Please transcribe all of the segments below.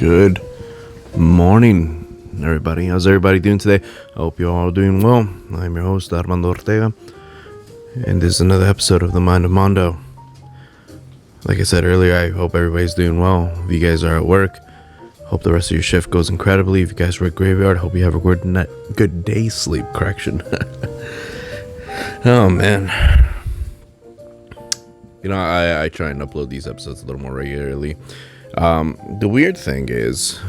Good morning, everybody. How's everybody doing today? I hope you're all doing well. I'm your host, Armando Ortega, and this is another episode of the Mind of Mando. Like I said earlier, I hope everybody's doing well. If you guys are at work, hope the rest of your shift goes incredibly. If you guys work graveyard, hope you have a good day sleep. Correction. Oh, man. You know, I try and upload these episodes a little more regularly. The weird thing is,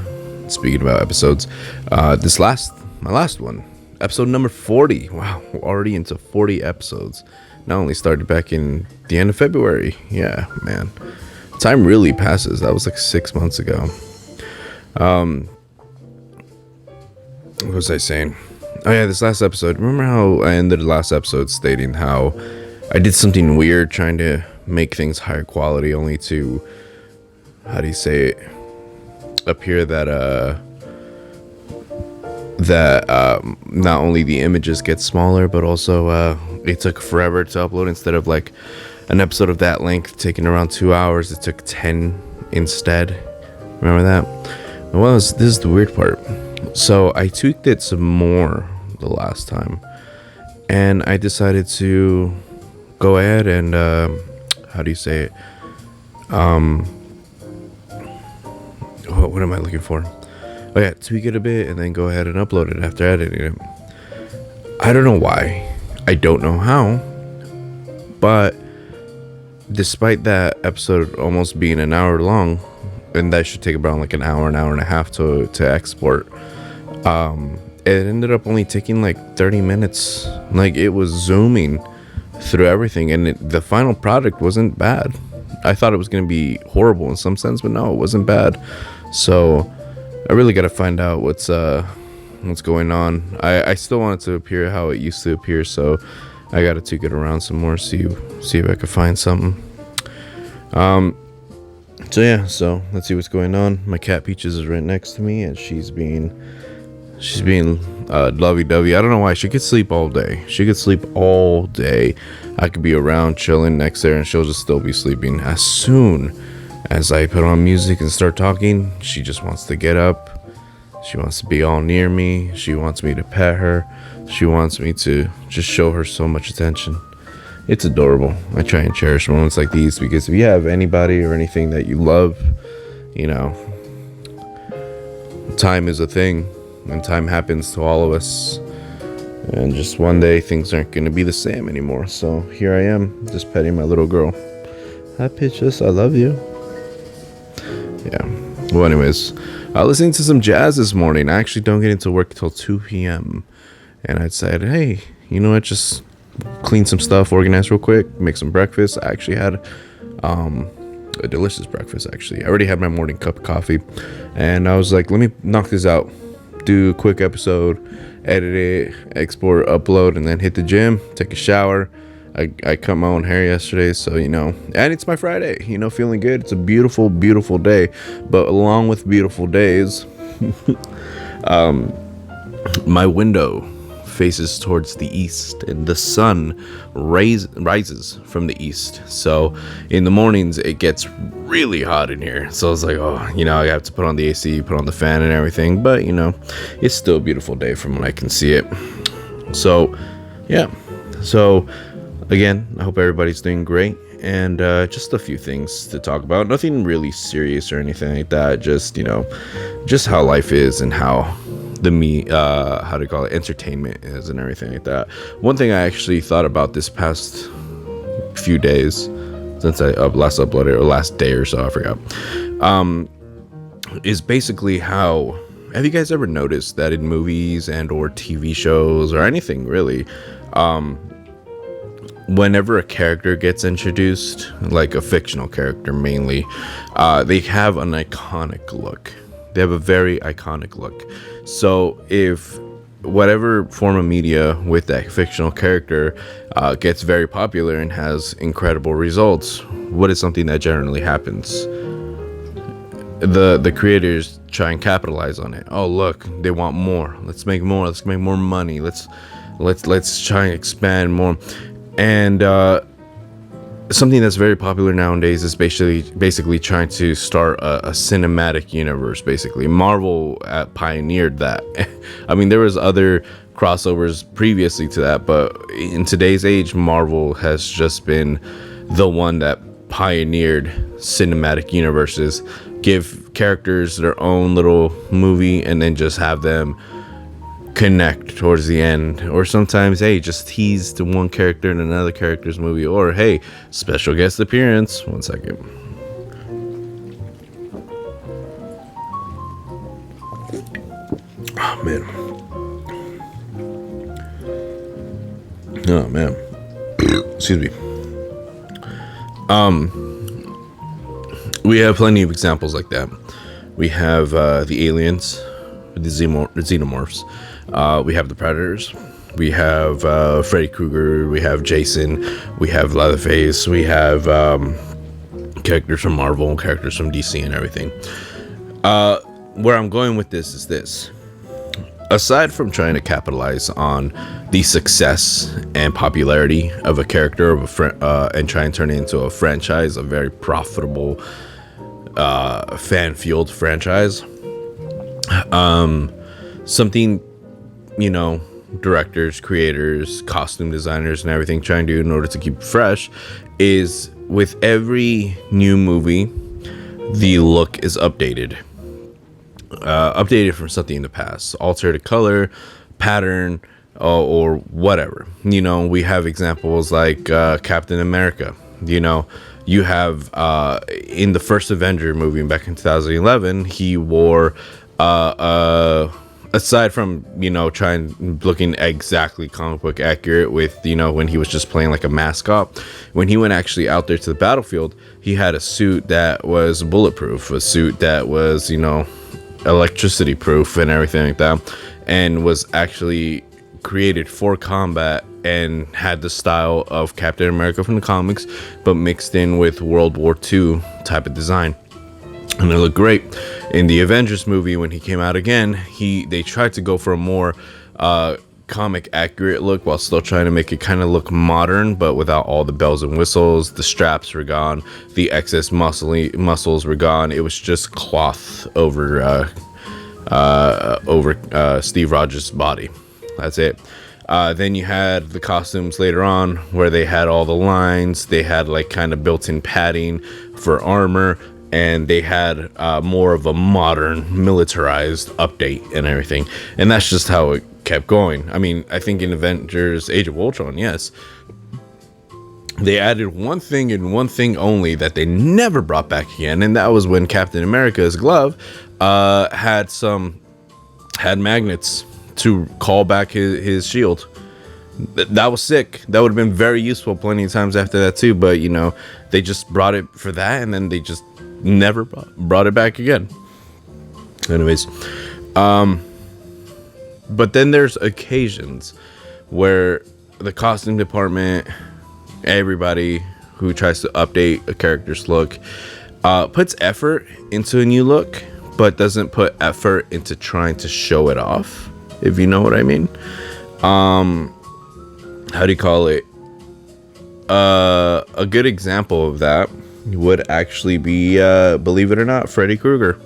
speaking about episodes, my last one, episode number 40. Wow, we're already into 40 episodes. Not only started back in the end of February. Yeah, man. Time really passes. That was like 6 months ago. What was I saying? Oh yeah, this last episode. Remember how I ended the last episode stating how I did something weird trying to make things higher quality, only to, how do you say it, appear that not only the images get smaller, but also it took forever to upload. Instead of like an episode of that length taking around 2 hours, it took 10 instead. Remember that? Well, this is the weird part. So I tweaked it some more the last time, and I decided to go ahead and how do you say it? What am I looking for? Oh yeah, tweak it a bit and then go ahead and upload it after editing it. I don't know why. I don't know how. But despite that episode almost being an hour long, and that should take around like an hour and a half to export, it ended up only taking like 30 minutes. Like, it was zooming through everything, and the final product wasn't bad. I thought it was going to be horrible in some sense, but no, it wasn't bad. So I really got to find out what's going on. I still want it to appear how it used to appear, so I got to tweak it around some more, see if I can find something. So let's see what's going on. My cat Peaches is right next to me, and she's being lovey-dovey. I don't know why. She could sleep all day. I could be around chilling next to her, and she'll just still be sleeping. As soon as I put on music and start talking, she just wants to get up. She wants to be all near me. She wants me to pet her. She wants me to just show her so much attention. It's adorable. I try and cherish moments like these, because if you have anybody or anything that you love, you know, time is a thing, and time happens to all of us. And just one day things aren't going to be the same anymore. So here I am, just petting my little girl. Hi, Peaches, I love you. Yeah. Well, anyways, listening to some jazz this morning. I actually don't get into work until 2 p.m. And I decided, hey, you know what? Just clean some stuff, organize real quick, make some breakfast. I actually had a delicious breakfast, actually. I already had my morning cup of coffee. And I was like, let me knock this out. Do a quick episode, edit it, export, upload, and then hit the gym, take a shower. I cut my own hair yesterday, so, you know, and it's my Friday, you know, feeling good. It's a beautiful, beautiful day. But along with beautiful days, my window faces towards the east, and the sun rises from the east. So in the mornings it gets really hot in here, so I was like, oh, you know, I have to put on the AC, put on the fan and everything, but you know, it's still a beautiful day from when I can see it. So yeah, so again, I hope everybody's doing great, and just a few things to talk about. Nothing really serious or anything like that, just, you know, just how life is and how entertainment is and everything like that. One thing I actually thought about this past few days, since I last uploaded, or last day or so, I forgot, is basically how, have you guys ever noticed that in movies and or TV shows or anything really, whenever a character gets introduced, like a fictional character mainly, they have an iconic look. They have a very iconic look. So if whatever form of media with that fictional character gets very popular and has incredible results, what is something that generally happens? The creators try and capitalize on it. Oh, look, they want more. Let's make more. Let's make more money. Let's try and expand more. And something that's very popular nowadays is basically trying to start a cinematic universe. Basically, Marvel pioneered that. I mean, there was other crossovers previously to that, but in today's age, Marvel has just been the one that pioneered cinematic universes. Give characters their own little movie and then just have them connect towards the end, or sometimes, hey, just tease to one character in another character's movie, or hey, special guest appearance. One second. Oh man. Oh man. Excuse me. We have plenty of examples like that. We have the aliens, the xenomorphs. We have the Predators. We have Freddy Krueger. We have Jason. We have Leatherface. We have characters from Marvel, characters from DC, and everything. Where I'm going with this is this. Aside from trying to capitalize on the success and popularity of a character and try and turn it into a franchise, a very profitable, fan-fueled franchise, something, directors, creators, costume designers, and everything trying to do in order to keep it fresh is with every new movie, the look is updated. Updated from something in the past, altered the color, pattern, or whatever. We have examples like Captain America. You have in the first Avenger movie back in 2011, he wore aside from looking exactly comic book accurate with when he was just playing like a mascot, when he went actually out there to the battlefield, he had a suit that was bulletproof, a suit that was electricity proof and everything like that, and was actually created for combat and had the style of Captain America from the comics, but mixed in with World War II type of design. And it looked great. In the Avengers movie, when he came out again, they tried to go for a more comic accurate look while still trying to make it kind of look modern, but without all the bells and whistles. The straps were gone, the excess muscles were gone. It was just cloth over Steve Rogers' body. That's it. Then you had the costumes later on where they had all the lines, they had like kind of built-in padding for armor, and they had more of a modern militarized update and everything. And that's just how it kept going. I mean, I think in Avengers Age of Ultron, yes, they added one thing and one thing only that they never brought back again, and that was when Captain America's glove had magnets to call back his shield. That was sick. That would have been very useful plenty of times after that too, but they just brought it for that, and then they just never brought it back again. Anyways, but then there's occasions where the costume department, everybody who tries to update a character's look, puts effort into a new look, but doesn't put effort into trying to show it off, if you know what I mean. How do you call it? A good example of that would actually be, believe it or not, Freddy Krueger.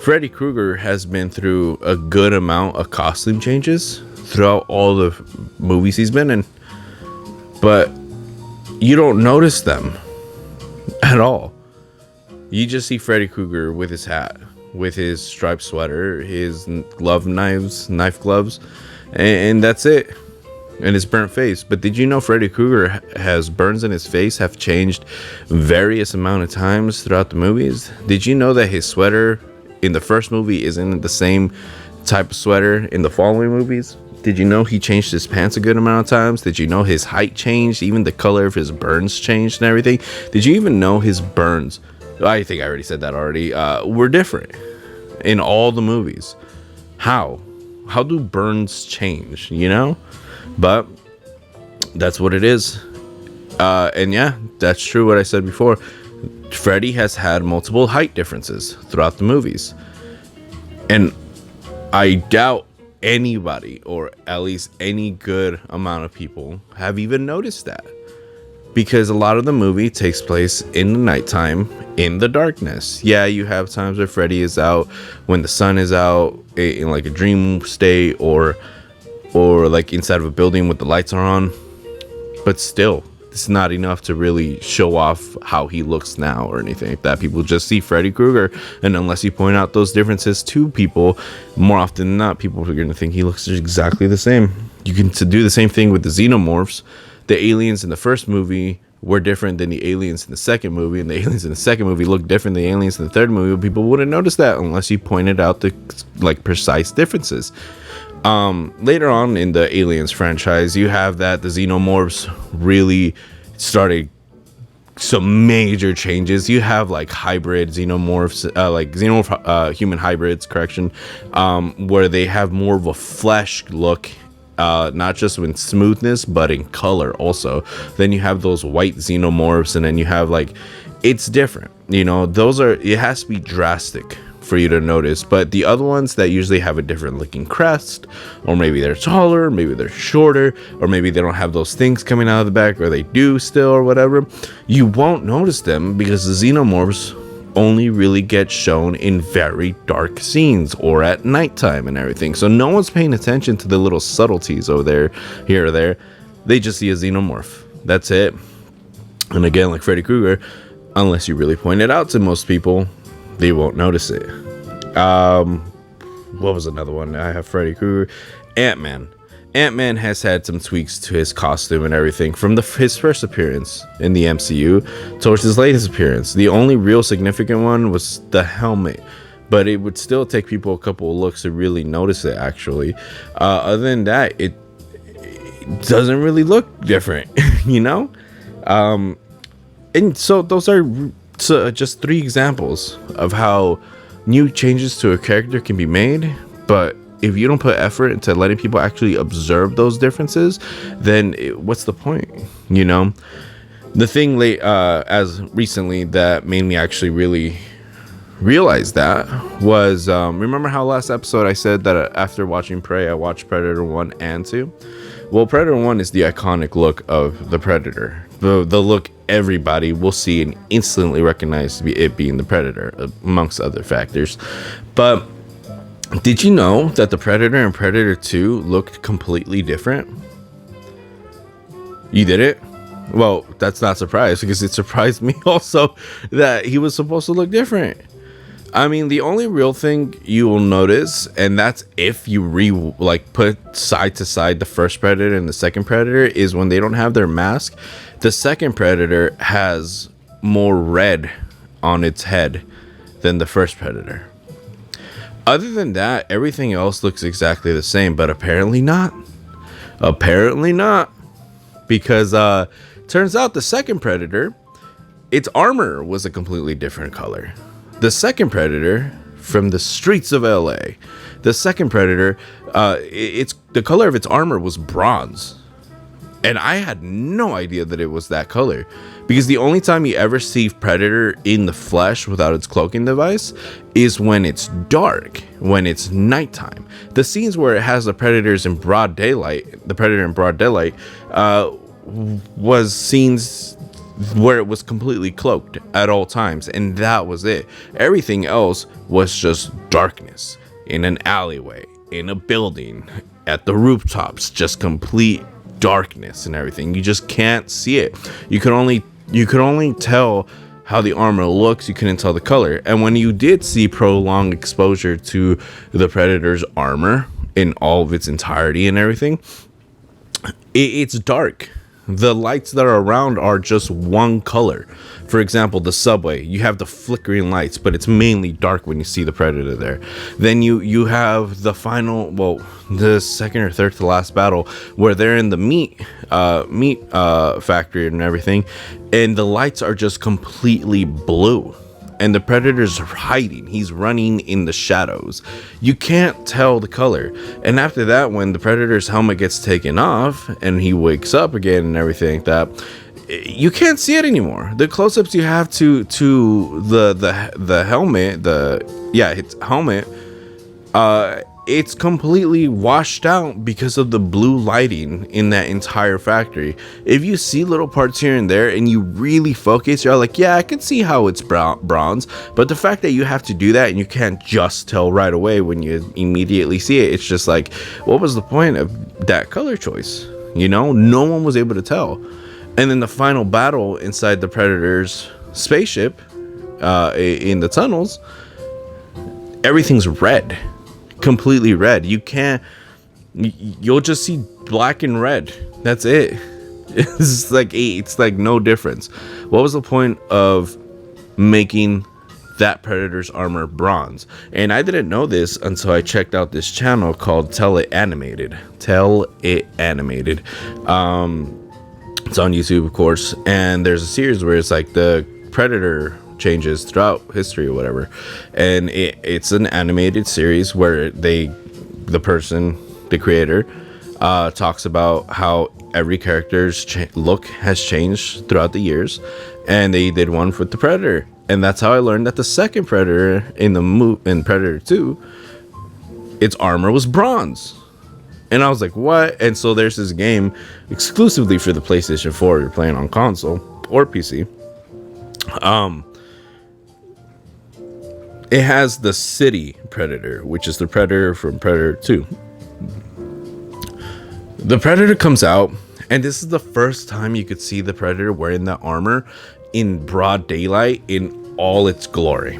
Freddy Krueger has been through a good amount of costume changes throughout all the movies he's been in, but you don't notice them at all. You just see Freddy Krueger with his hat, with his striped sweater, his knife gloves, and that's it. And his burnt face. But did you know Freddy Krueger has burns in his face have changed various amount of times throughout the movies? Did you know that his sweater in the first movie isn't the same type of sweater in the following movies? Did you know he changed his pants a good amount of times? Did you know his height changed? Even the color of his burns changed and everything? Did you even know his burns, I think I already said that already, were different in all the movies? How do burns change, But that's what it is. And yeah, that's true what I said before. Freddy has had multiple height differences throughout the movies. And I doubt anybody, or at least any good amount of people, have even noticed that. because a lot of the movie takes place in the nighttime, in the darkness. Yeah, you have times where Freddy is out when the sun is out, in like a dream state, or like inside of a building with the lights are on. But still, it's not enough to really show off how he looks now or anything like that. People just see Freddy Krueger, and unless you point out those differences to people, more often than not, people are going to think he looks exactly the same. You can do the same thing with the xenomorphs. The aliens in the first movie were different than the aliens in the second movie, and the aliens in the second movie look different than the aliens in the third movie, but people wouldn't notice that unless you pointed out the like precise differences. Later on in the Aliens franchise, you have that the xenomorphs really started some major changes. You have like hybrid xenomorphs, like xenomorph human hybrids, where they have more of a flesh look, not just in smoothness but in color also. Then you have those white xenomorphs, and then you have like, it's different, you know. It has to be drastic for you to notice. But the other ones that usually have a different looking crest, or maybe they're taller, maybe they're shorter, or maybe they don't have those things coming out of the back, or they do still, or whatever, you won't notice them because the xenomorphs only really get shown in very dark scenes or at nighttime and everything. So no one's paying attention to the little subtleties over there, here or there. They just see a xenomorph. That's it. And again, like Freddy Krueger, unless you really point it out to most people, they won't notice it. What was another one? I have Freddy Krueger. Ant-Man. Ant-Man has had some tweaks to his costume and everything from his first appearance in the MCU towards his latest appearance. The only real significant one was the helmet, but it would still take people a couple of looks to really notice it, actually. Other than that, it doesn't really look different, you know? And so those are just 3 examples of how new changes to a character can be made, but if you don't put effort into letting people actually observe those differences, then what's the point, you know? The thing as recently that made me actually really realize that was, remember how last episode I said that after watching Prey, I watched Predator 1 and 2? Well, Predator 1 is the iconic look of the Predator. The look everybody will see and instantly recognize it being the Predator, amongst other factors. But did you know that the Predator and Predator 2 looked completely different? You did it? Well, that's not surprised, because it surprised me also that he was supposed to look different. I mean, the only real thing you will notice, and that's if you put side to side the first Predator and the second Predator, is when they don't have their mask, the second Predator has more red on its head than the first Predator. Other than that, everything else looks exactly the same, but apparently not. Apparently not. Because turns out the second Predator, its armor was a completely different color. The second Predator, from the streets of LA, the second Predator, the color of its armor was bronze. And I had no idea that it was that color, because the only time you ever see Predator in the flesh without its cloaking device is when it's dark, when it's nighttime. The scenes where it has the Predators in broad daylight, the Predator in broad daylight, was scenes where it was completely cloaked at all times, and that was it. Everything else was just darkness, in an alleyway, in a building, at the rooftops, just complete darkness and everything. You just can't see it. You could only tell how the armor looks. You couldn't tell the color. And when you did see prolonged exposure to the Predator's armor in all of its entirety and everything, it's dark. The lights that are around are just one color. For example, the subway, you have the flickering lights, but it's mainly dark when you see the Predator there. Then you have the the second or third to last battle, where they're in the meat factory and everything, and the lights are just completely blue. And the Predator's hiding. He's running in the shadows. You can't tell the color. And after that, when the Predator's helmet gets taken off and he wakes up again and everything like that, you can't see it anymore. The close-ups you have to the helmet, its helmet, it's completely washed out because of the blue lighting in that entire factory. If you see little parts here and there and you really focus, you're like, yeah, I can see how it's bronze. But the fact that you have to do that and you can't just tell right away when you immediately see it, it's just like, what was the point of that color choice? No one was able to tell. And then the final battle inside the Predator's spaceship, in the tunnels, everything's red. Completely red. You'll just see black and red. That's it. It's like no difference. What was the point of making that Predator's armor bronze? And I didn't know this until I checked out this channel called Tell It Animated. It's on YouTube, of course, and there's a series where it's like the Predator changes throughout history or whatever, and it's an animated series where the creator talks about how every character's look has changed throughout the years, and they did one with the Predator, and that's how I learned that the second Predator in Predator 2, its armor was bronze. And I was like, what? And so there's this game exclusively for the PlayStation 4 if you're playing on console or PC. It has the city Predator, which is the Predator from Predator 2. The Predator comes out, and this is the first time you could see the Predator wearing that armor in broad daylight in all its glory.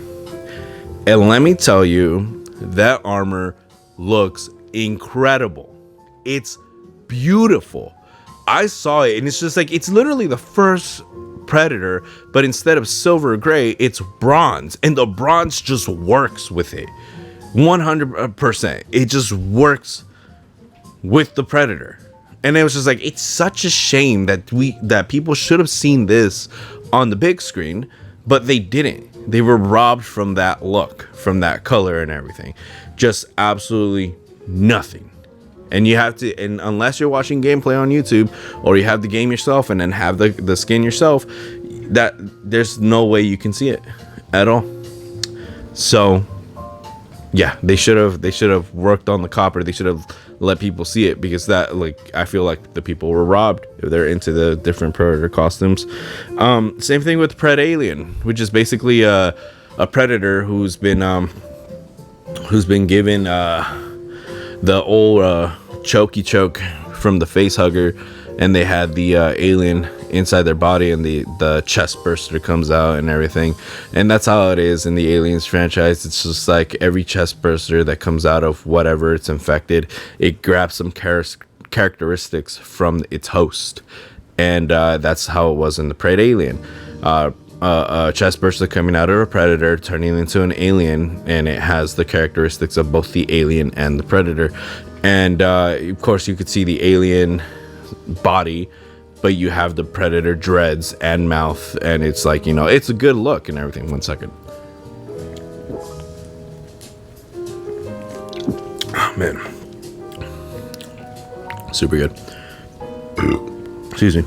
And let me tell you, that armor looks incredible. It's beautiful. I saw it, and it's just like, it's literally the first Predator, but instead of silver or gray, it's bronze, and the bronze just works with it 100%. It just works with the Predator. And it was just like, it's such a shame that people should have seen this on the big screen, but they didn't. They were robbed from that look, from that color and everything. Just absolutely nothing. And you have to, and unless you're watching gameplay on YouTube, or you have the game yourself and then have the skin yourself, that there's no way you can see it at all. So yeah, they should have worked on the copper. They should have let people see it, because that, like, I feel like the people were robbed if they're into the different Predator costumes. Same thing with Pred Alien, which is basically a Predator who's been given the old chokey choke from the face hugger, and they had the alien inside their body, and the chest burster comes out and everything. And that's how it is in the Aliens franchise. It's just like every chest burster that comes out of whatever it's infected, it grabs some characteristics from its host. And that's how it was in the Pred Alien. A chest burster coming out of a Predator, turning into an alien, and it has the characteristics of both the alien and the Predator. And of course you could see the alien body, but you have the Predator dreads and mouth, and it's like, it's a good look and everything. 1 second. Oh man, super good. Excuse me.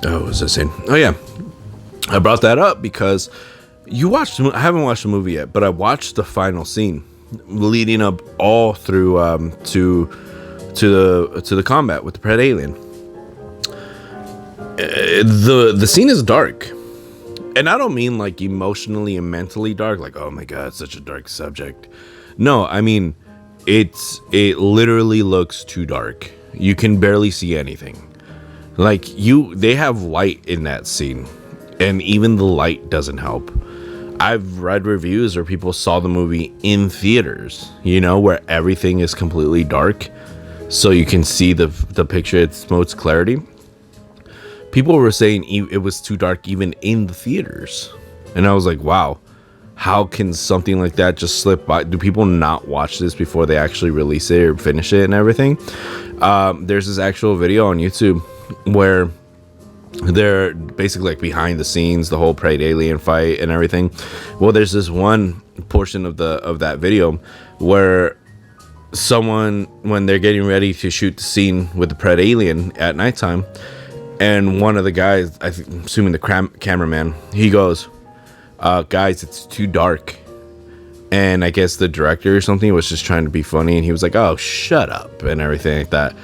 Oh, what was I saying? Oh yeah, I brought that up because I haven't watched the movie yet, but I watched the final scene leading up all through to the combat with the Pred Alien. The scene is dark, and I don't mean like emotionally and mentally dark, like, oh my god, it's such a dark subject. No, I mean it literally looks too dark. You can barely see anything. Like, they have light in that scene, and even the light doesn't help. I've read reviews where people saw the movie in theaters, where everything is completely dark, so you can see the picture at its most clarity. People were saying it was too dark even in the theaters, and I was like, wow, how can something like that just slip by? Do people not watch this before they actually release it or finish it and everything? There's this actual video on YouTube where they're basically like behind the scenes, the whole Pred Alien fight and everything. Well, there's this one portion of that video where someone, when they're getting ready to shoot the scene with the Pred Alien at nighttime, and one of the guys, I'm assuming the cameraman, he goes, guys, it's too dark. And I guess the director or something was just trying to be funny, and he was like, "Oh, shut up," and everything like that.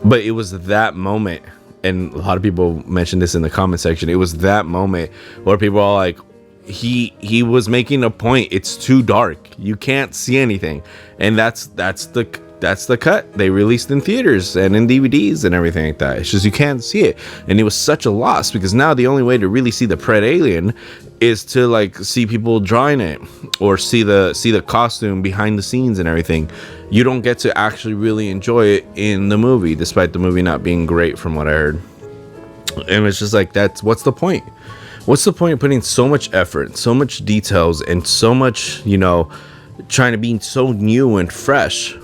But it was that moment, and a lot of people mentioned this in the comment section. It was that moment where people are like, he was making a point. It's too dark. You can't see anything, and that's the cut they released in theaters and in DVDs and everything like that. It's just you can't see it, and it was such a loss because now the only way to really see the Pred Alien is to like see people drawing it or see the costume behind the scenes and everything. You don't get to actually really enjoy it in the movie, despite the movie not being great from what I heard. And it's just like, what's the point? What's the point of putting so much effort, so much details, and so much, trying to be so new and fresh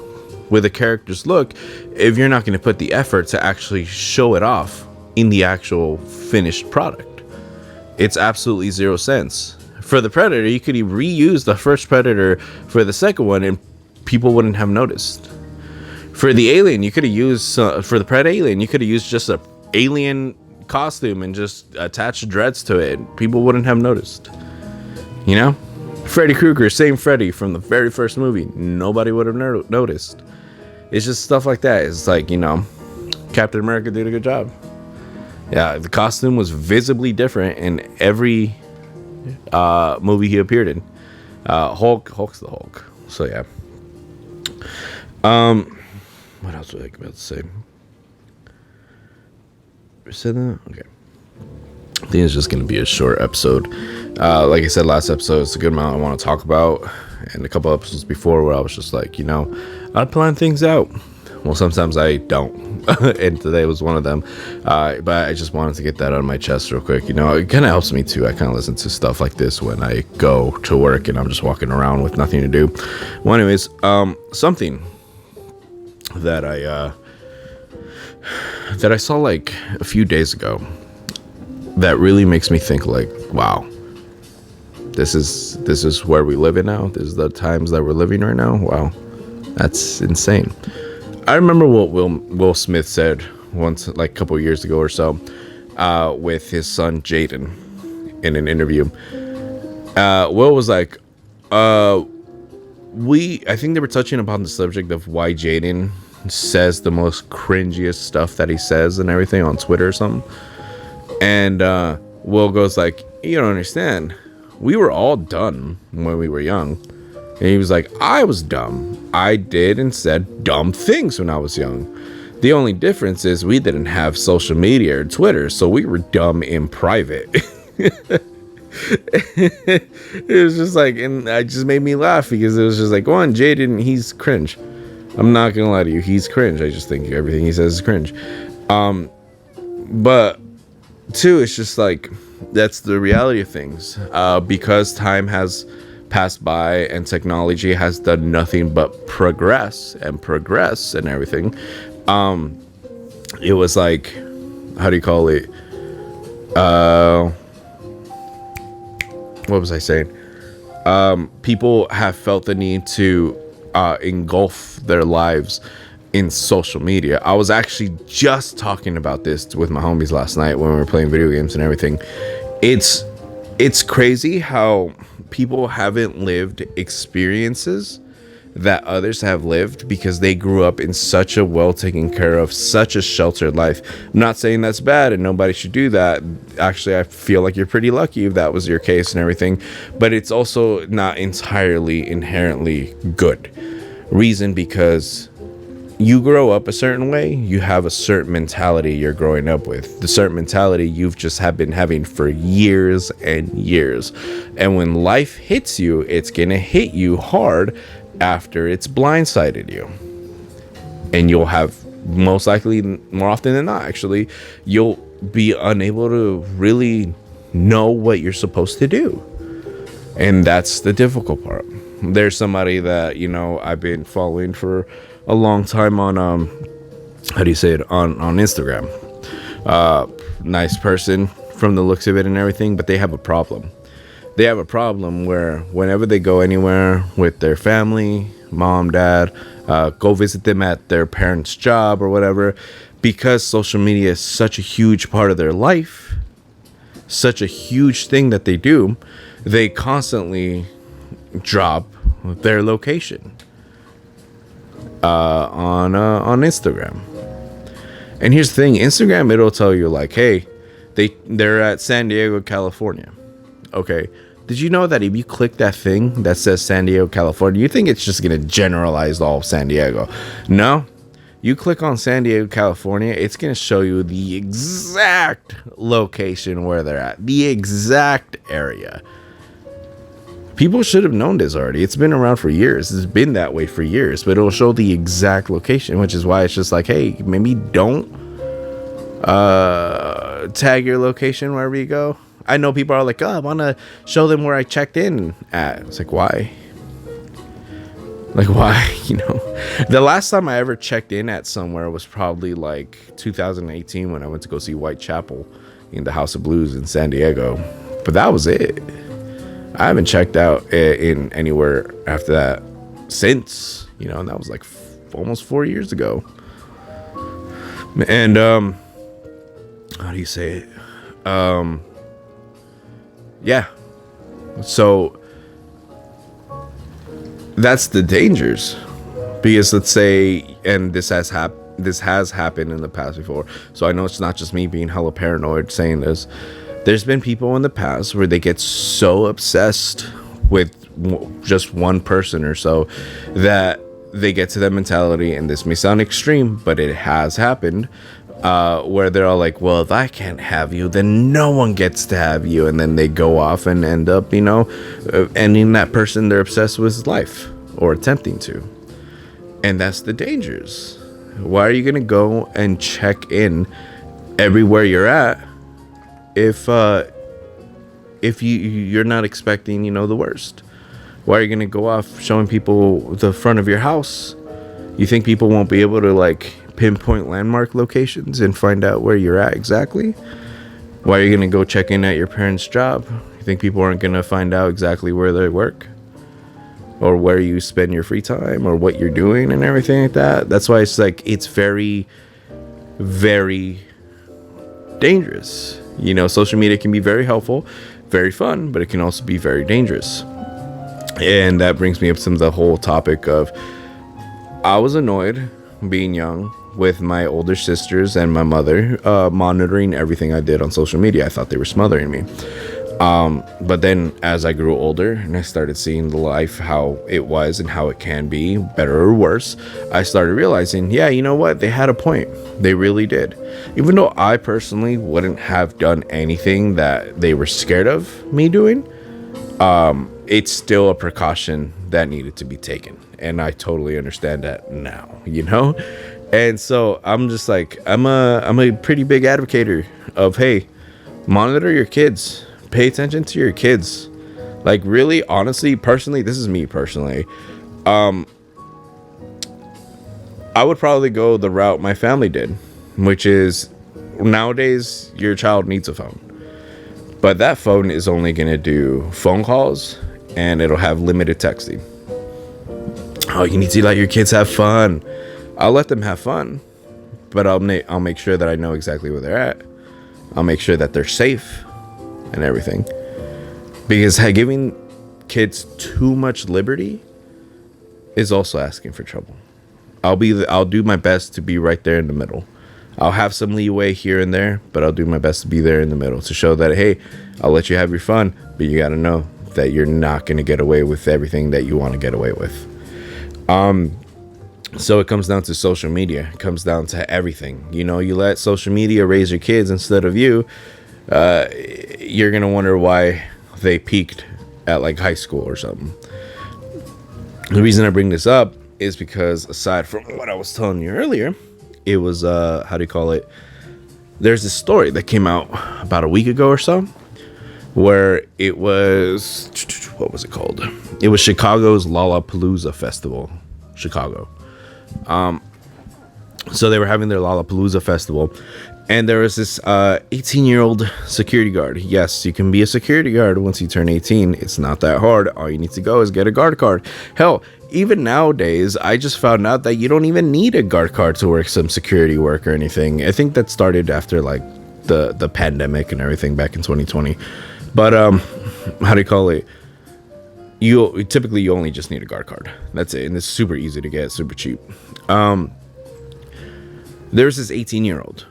with a character's look if you're not going to put the effort to actually show it off in the actual finished product? It's absolutely zero sense. For the Predator, you could reuse the first Predator for the second one and people wouldn't have noticed. For the Alien, you could have used for the Pred Alien, you could have used just a alien costume and just attach dreads to it. People wouldn't have noticed. Freddy Krueger, same Freddy from the very first movie. Nobody would have noticed. It's just stuff like that. It's like, Captain America did a good job. Yeah, the costume was visibly different in every movie he appeared in. Hulk's the Hulk. So yeah. What else was I about to say? Said that? Okay. I think it's just going to be a short episode. Like I said, last episode, it's a good amount I want to talk about. And a couple episodes before where I was just like, I plan things out. Well, sometimes I don't. And today was one of them. But I just wanted to get that out of my chest real quick. It kind of helps me too. I kind of listen to stuff like this when I go to work and I'm just walking around with nothing to do. Well, anyways, something that I saw like a few days ago that really makes me think like, wow, this is where we live in now. This is the times that we're living right now. Wow, that's insane. I remember what Will Smith said once, like a couple of years ago or so, with his son Jaden in an interview. Will was like, I think they were touching upon the subject of why Jaden says the most cringiest stuff that he says and everything on Twitter or something. And Will goes like, you don't understand. We were all dumb when we were young. And he was like, I was dumb. I did and said dumb things when I was young. The only difference is we didn't have social media or Twitter, so we were dumb in private. It was just like, and it just made me laugh because it was just like, one, Jaden, he's cringe. I'm not gonna lie to you, he's cringe. I just think everything he says is cringe. But two, it's just like, that's the reality of things. Because time has passed by and technology has done nothing but progress and everything. It was like, how do you call it? What was I saying? People have felt the need to engulf their lives in social media. I was actually just talking about this with my homies last night when we were playing video games and everything. It's crazy how people haven't lived experiences that others have lived because they grew up in such a well taken care of, such a sheltered life. I'm not saying that's bad and nobody should do that. Actually, I feel like you're pretty lucky if that was your case and everything, but it's also not entirely inherently good. Reason because you grow up a certain way, you have a certain mentality you're growing up with. The certain mentality you've just have been having for years and years. And when life hits you, it's gonna hit you hard after it's blindsided you. And you'll have, most likely, more often than not actually, you'll be unable to really know what you're supposed to do. And that's the difficult part. There's somebody that, I've been following for a long time on how do you say it, on Instagram. Nice person from the looks of it and everything, but they have a problem. They have a problem where whenever they go anywhere with their family, mom, dad, go visit them at their parents' job or whatever, because social media is such a huge part of their life, such a huge thing that they do, they constantly drop their location on Instagram. And here's the thing, Instagram, it'll tell you like, hey, they're at San Diego, California. Okay. Did you know that if you click that thing that says San Diego, California, you think it's just going to generalize all of San Diego? No. You click on San Diego, California, it's going to show you the exact location where they're at, the exact area. People should have known this already. It's been around for years. It's been that way for years, but it'll show the exact location, which is why it's just like, hey, maybe don't tag your location wherever you go. I know people are like, oh, I want to show them where I checked in at. It's like, why? Like, why? You know, the last time I ever checked in at somewhere was probably like 2018 when I went to go see Whitechapel in the House of Blues in San Diego. But that was it. I haven't checked out in anywhere after that since, you know, and that was like almost 4 years ago. And how do you say it? Yeah. So that's the dangers, because let's say, and this has happened in the past before. So I know it's not just me being hella paranoid saying this. There's been people in the past where they get so obsessed with just one person or so that they get to that mentality, and this may sound extreme, but it has happened, where they're all like, well, if I can't have you, then no one gets to have you. And then they go off and end up, you know, ending that person they're obsessed with life, or attempting to. And that's the dangers. Why are you going to go and check in everywhere you're at if you're not expecting, you know, the worst? Why are you going to go off showing people the front of your house? You think people won't be able to like pinpoint landmark locations and find out where you're at exactly? Why are you going to go check in at your parents' job? You think people aren't going to find out exactly where they work, or where you spend your free time, or what you're doing and everything like that? That's why it's like, it's very, very dangerous. You know, social media can be very helpful, very fun, but it can also be very dangerous. And that brings me up to the whole topic of, I was annoyed being young with my older sisters and my mother monitoring everything I did on social media. I thought they were smothering me. But then as I grew older and I started seeing the life, how it was and how it can be, better or worse, I started realizing, yeah, you know what? They had a point. They really did. Even though I personally wouldn't have done anything that they were scared of me doing, it's still a precaution that needed to be taken. And I totally understand that now, you know? And so I'm just like, I'm a pretty big advocate of, hey, monitor your kids. Pay attention to your kids. Like, really, honestly, personally, this is me personally. I would probably go the route my family did, which is, nowadays, your child needs a phone. But that phone is only going to do phone calls, and it'll have limited texting. Oh, you need to let your kids have fun. I'll let them have fun, but I'll make sure that I know exactly where they're at. I'll make sure that they're safe and everything, because giving kids too much liberty is also asking for trouble. I'll do my best to be right there in the middle. I'll have some leeway here and there, but I'll do my best to be there in the middle to show that, hey, I'll let you have your fun, but you got to know that you're not going to get away with everything that you want to get away with. So it comes down to social media. It comes down to everything. You know, you let social media raise your kids instead of you. You're going to wonder why they peaked at like high school or something. The reason I bring this up is because, aside from what I was telling you earlier, it was, there's this story that came out about a week ago or so, where it was, what was it called? It was Chicago's Lollapalooza Festival. Chicago. So they were having their Lollapalooza festival, and there was this 18-year-old security guard. Yes, you can be a security guard once you turn 18. It's not that hard. All you need to go is get a guard card. Hell, even nowadays, I just found out that you don't even need a guard card to work some security work or anything. I think that started after like the pandemic and everything back in 2020. But you only just need a guard card. That's it, and it's super easy to get, super cheap. There's this 18-year-old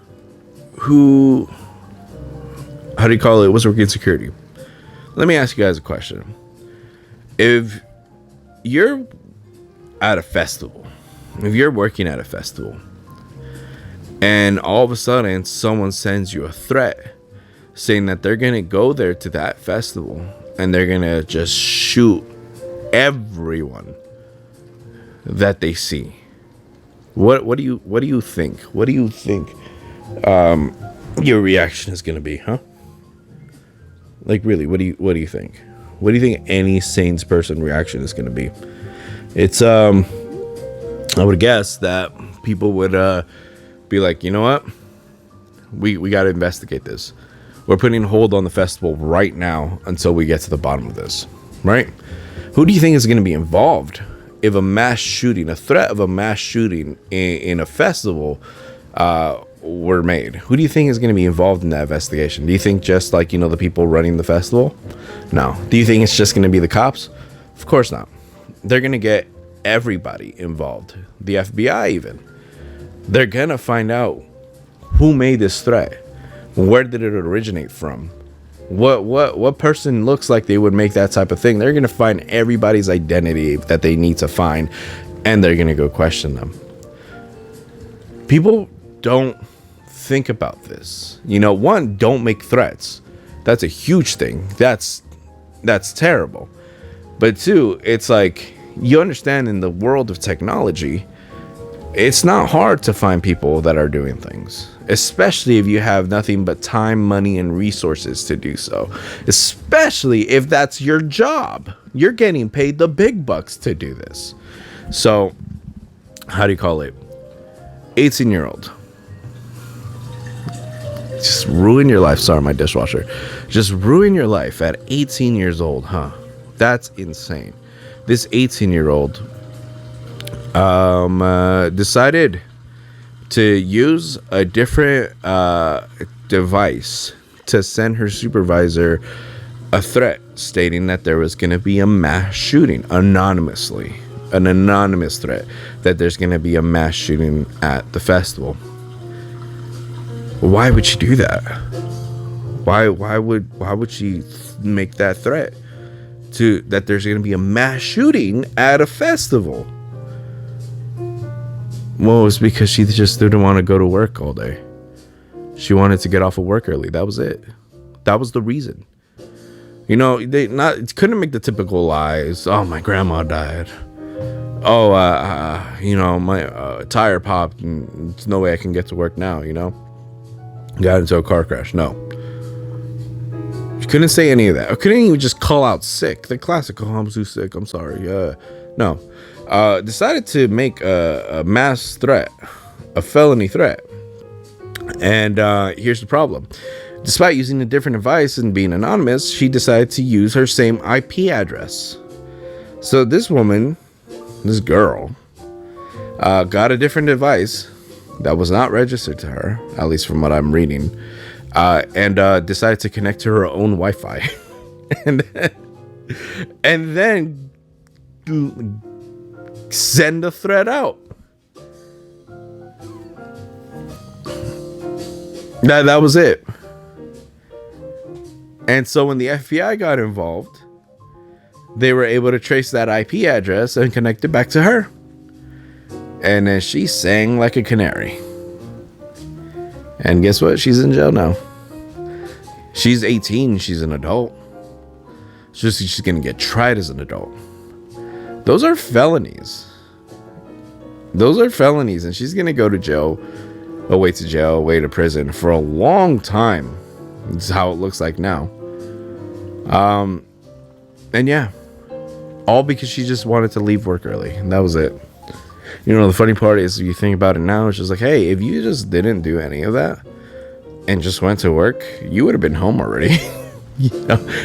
who, how do you call it, was working in security. Let me ask you guys a question. If you're at a festival, if you're working at a festival, and all of a sudden someone sends you a threat saying that they're gonna go there to that festival and they're gonna just shoot everyone that they see, what do you think? What do you think your reaction is gonna be, huh? Like, really, what do you think? What do you think any sane person reaction is gonna be? It's I would guess that people would be like, you know what? We got to investigate this. We're putting a hold on the festival right now until we get to the bottom of this, right? Who do you think is going to be involved if a mass shooting, a threat of a mass shooting in a festival were made? Who do you think is going to be involved in that investigation? Do you think just like, the people running the festival? No. Do you think it's just going to be the cops? Of course not. They're going to get everybody involved. The FBI even. They're going to find out who made this threat. Where did it originate from? What person looks like they would make that type of thing? They're going to find everybody's identity that they need to find, and they're going to go question them. People don't think about this. One, don't make threats. That's a huge thing. That's terrible. But two, it's like, you understand, in the world of technology, it's not hard to find people that are doing things, especially if you have nothing but time, money, and resources to do so. Especially if that's your job. You're getting paid the big bucks to do this. So, how do you call it? 18-year-old. Just ruin your life. Sorry, my dishwasher. Just ruin your life at 18 years old, huh? That's insane. This 18-year-old decided to use a different device to send her supervisor a threat stating that there was going to be a mass shooting anonymously. An anonymous threat that there's going to be a mass shooting at the festival. Why would she do that? Why would she make that threat to that there's going to be a mass shooting at a festival? Well, it's because she just didn't want to go to work all day. She wanted to get off of work early. That was it. That was the reason. They couldn't make the typical lies. Oh, my grandma died. Oh, my tire popped and there's no way I can get to work now, Got into a car crash. No. She couldn't say any of that. I couldn't even just call out sick. The classic, oh, I'm too sick. I'm sorry. No. Decided to make a mass threat, a felony threat. And here's the problem. Despite using a different device and being anonymous, she decided to use her same IP address. So this girl, got a different device that was not registered to her, at least from what I'm reading, and decided to connect to her own Wi-Fi. and then send a threat out. That was it. And so when the FBI got involved, they were able to trace that IP address and connect it back to her. And then she sang like a canary. And guess what? She's in jail now. She's 18. She's an adult. She's going to get tried as an adult. Those are felonies. And she's going to go to jail, away to prison for a long time. That's how it looks like now. And yeah, all because she just wanted to leave work early. And that was it. The funny part is, you think about it now, it's just like, hey, if you just didn't do any of that and just went to work, you would have been home already.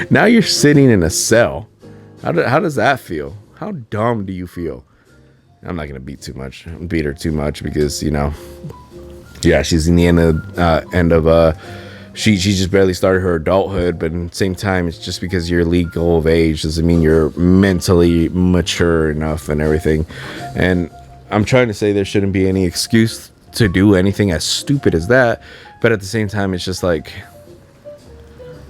Now you're sitting in a cell. How does that feel? How dumb do you feel? I'm not gonna beat her too much because yeah, she's in the end of she just barely started her adulthood, but at the same time, it's just because you're legal of age doesn't mean you're mentally mature enough and everything. And I'm trying to say there shouldn't be any excuse to do anything as stupid as that, but at the same time, it's just like,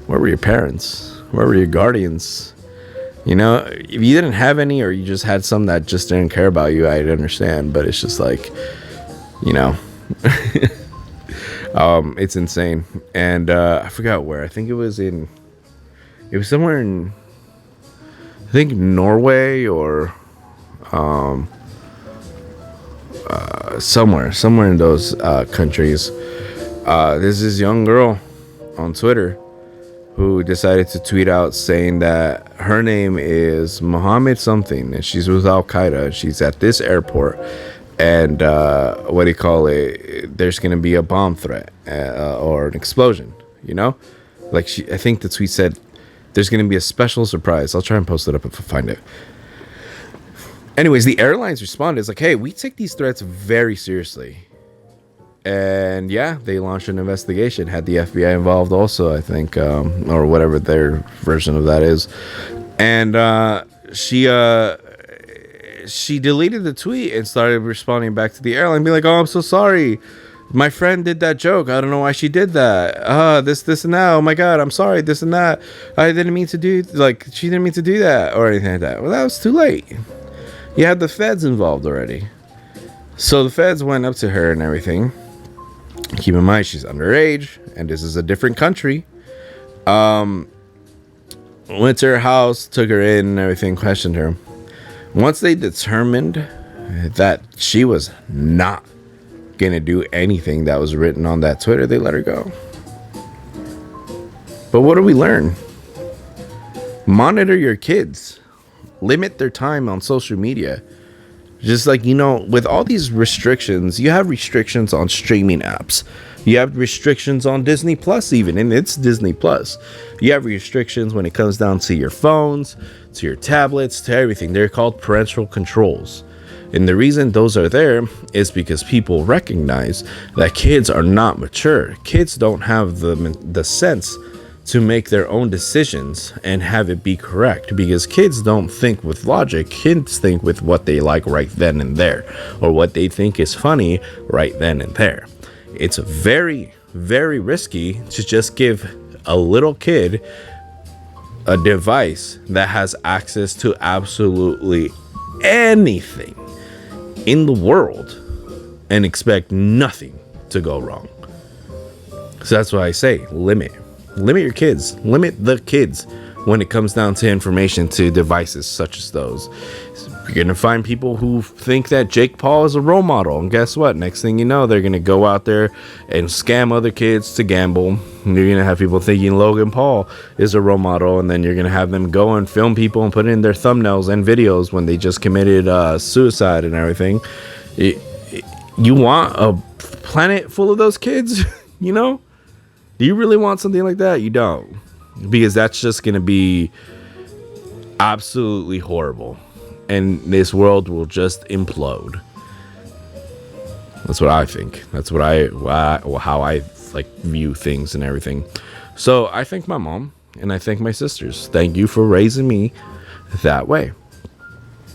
where were your parents? Where were your guardians? You know, if you didn't have any, or you just had some that just didn't care about you, I'd understand. But it's just like, you know, it's insane. And I forgot where. I think it was somewhere in, I think Norway or somewhere in those countries. There's this young girl on Twitter who decided to tweet out saying that her name is Mohammed something, and she's with Al Qaeda. She's at this airport, and what do you call it? There's gonna be a bomb threat or an explosion. You know, like I think the tweet said, "There's gonna be a special surprise." I'll try and post it up if I find it. Anyways, the airlines responded. It's like, "Hey, we take these threats very seriously." And yeah, they launched an investigation, had the FBI involved also, I think, or whatever their version of that is. And she deleted the tweet and started responding back to the airline, being like, "Oh, I'm so sorry. My friend did that joke. I don't know why she did that. This and that. Oh my God, I'm sorry. This and that. I didn't mean to do, like, she didn't mean to do that or anything like that." Well, that was too late. You had the feds involved already. So the feds went up to her and everything. Keep in mind, she's underage, and this is a different country. Went to her house, took her in and everything, questioned her. Once they determined that she was not gonna do anything that was written on that Twitter, they let her go. But what do we learn? Monitor your kids. Limit their time on social media. Just like, you know, with all these restrictions, you have restrictions on streaming apps. You have restrictions on Disney Plus, even, and it's Disney Plus. You have restrictions when it comes down to your phones, to your tablets, to everything. They're called parental controls. And the reason those are there is because people recognize that kids are not mature. Kids don't have the sense to make their own decisions and have it be correct, because kids don't think with logic. Kids think with what they like right then and there, or what they think is funny right then and there. It's very, very risky to just give a little kid a device that has access to absolutely anything in the world and expect nothing to go wrong. So that's why I say limit your kids, limit the kids when it comes down to information, to devices such as those. You're gonna find people who think that Jake Paul is a role model, and guess what? Next thing you know, they're gonna go out there and scam other kids to gamble. And you're gonna have people thinking Logan Paul is a role model, and then you're gonna have them go and film people and put in their thumbnails and videos when they just committed suicide and everything. You want a planet full of those kids? You know? Do you really want something like that? You don't, because that's just going to be absolutely horrible, and this world will just implode. That's what I think. That's what how I like view things and everything. So I thank my mom and I thank my sisters. Thank you for raising me that way.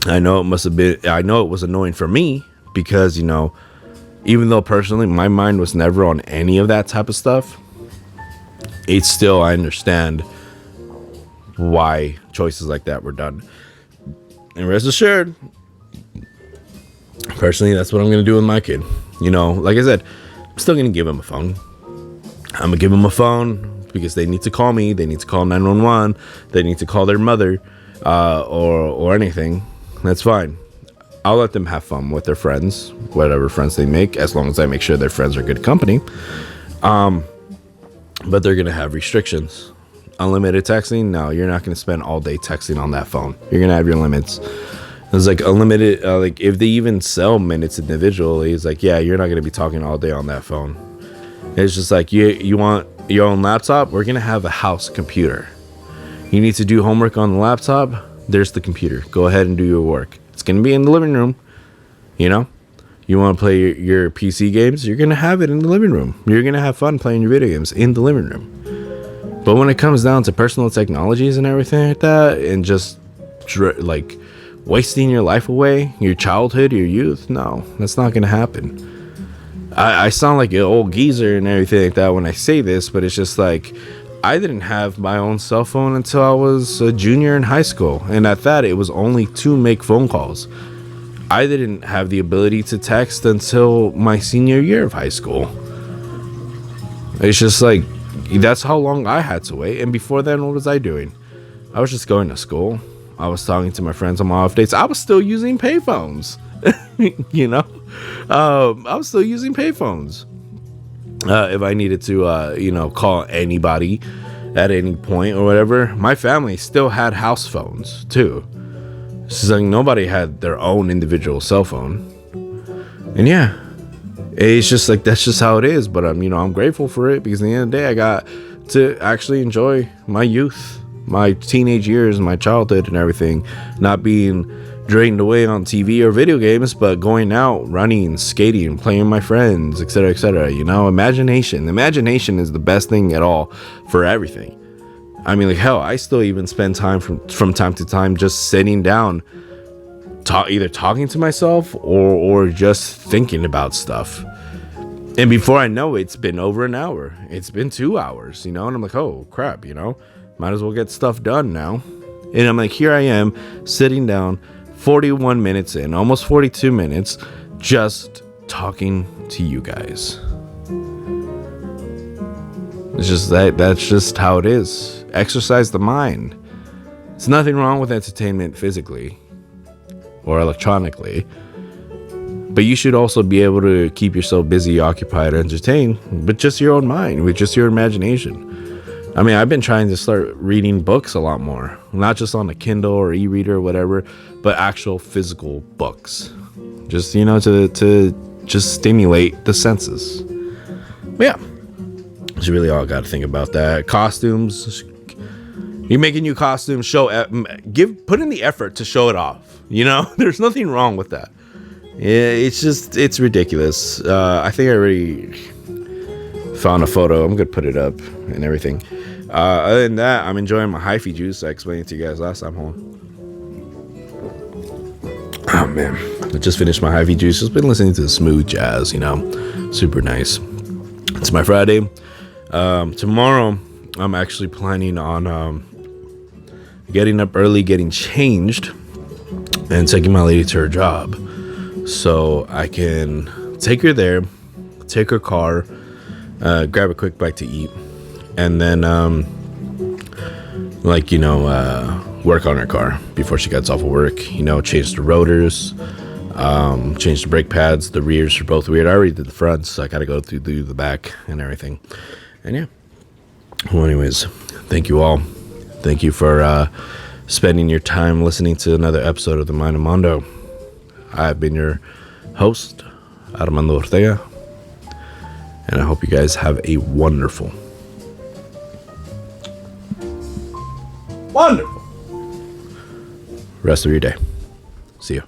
I know it was annoying for me, because, you know, even though personally my mind was never on any of that type of stuff, it's still, I understand why choices like that were done. And rest assured, personally, that's what I'm going to do with my kid. You know, like I said, I'm still going to give him a phone. I'm going to give him a phone because they need to call me. They need to call 911. They need to call their mother or anything. That's fine. I'll let them have fun with their friends, whatever friends they make, as long as I make sure their friends are good company. But they're going to have restrictions. Unlimited texting? No, you're not going to spend all day texting on that phone. You're going to have your limits. It's like unlimited, like if they even sell minutes individually, it's like, yeah, you're not going to be talking all day on that phone. It's just like, you want your own laptop? We're going to have a house computer. You need to do homework on the laptop? There's the computer. Go ahead and do your work. It's going to be in the living room. You know? You want to play your PC games, you're going to have it in the living room. You're going to have fun playing your video games in the living room. But when it comes down to personal technologies and everything like that, and just like wasting your life away, your childhood, your youth, no, that's not going to happen. I sound like an old geezer and everything like that when I say this, but it's just like, I didn't have my own cell phone until I was a junior in high school. And at that, it was only to make phone calls. I didn't have the ability to text until my senior year of high school. It's just like, that's how long I had to wait. And before then, what was I doing? I was just going to school. I was talking to my friends on my off days. I was still using payphones. I was still using payphones. If I needed to, call anybody at any point or whatever. My family still had house phones too. So like nobody had their own individual cell phone. And yeah, it's just like, that's just how it is. But I'm grateful for it, because at the end of the day, I got to actually enjoy my youth, my teenage years, my childhood and everything, not being drained away on TV or video games, but going out, running, skating, playing with my friends, etc., etc. Imagination is the best thing at all for everything. I mean, like, hell, I still even spend time from time to time just sitting down, either talking to myself or just thinking about stuff. And before I know it, it's been over an hour. It's been 2 hours, and I'm like, oh crap, might as well get stuff done now. And I'm like, here I am sitting down, 41 minutes in, almost 42 minutes, just talking to you guys. It's just that's just how it is. Exercise the mind. There's nothing wrong with entertainment physically or electronically, but you should also be able to keep yourself busy, occupied, entertained, but just your own mind, with just your imagination. I mean, I've been trying to start reading books a lot more, not just on a Kindle or e-reader or whatever, but actual physical books, just to just stimulate the senses. But yeah, that's really all I got to think about that. Costumes, you're making new costumes, put in the effort to show it off. There's nothing wrong with that. Yeah, it's ridiculous. I think I already found a photo. I'm gonna put it up and everything. Other than that, I'm enjoying my hyphy juice. I explained it to you guys last time. Hold on. Oh man, I just finished my hyphy juice. Just been listening to the smooth jazz, super nice. It's my Friday. Tomorrow I'm actually planning on getting up early, getting changed, and taking my lady to her job, so I can take her there, take her car, grab a quick bite to eat, and then work on her car before she gets off of work. Change the rotors, change the brake pads. The rears are both weird. I already did the fronts, so I gotta go through the back and everything. And yeah, well, anyways, thank you all. Thank you for spending your time listening to another episode of the Mind of Mando. I've been your host, Armando Ortega, and I hope you guys have a wonderful rest of your day. See you.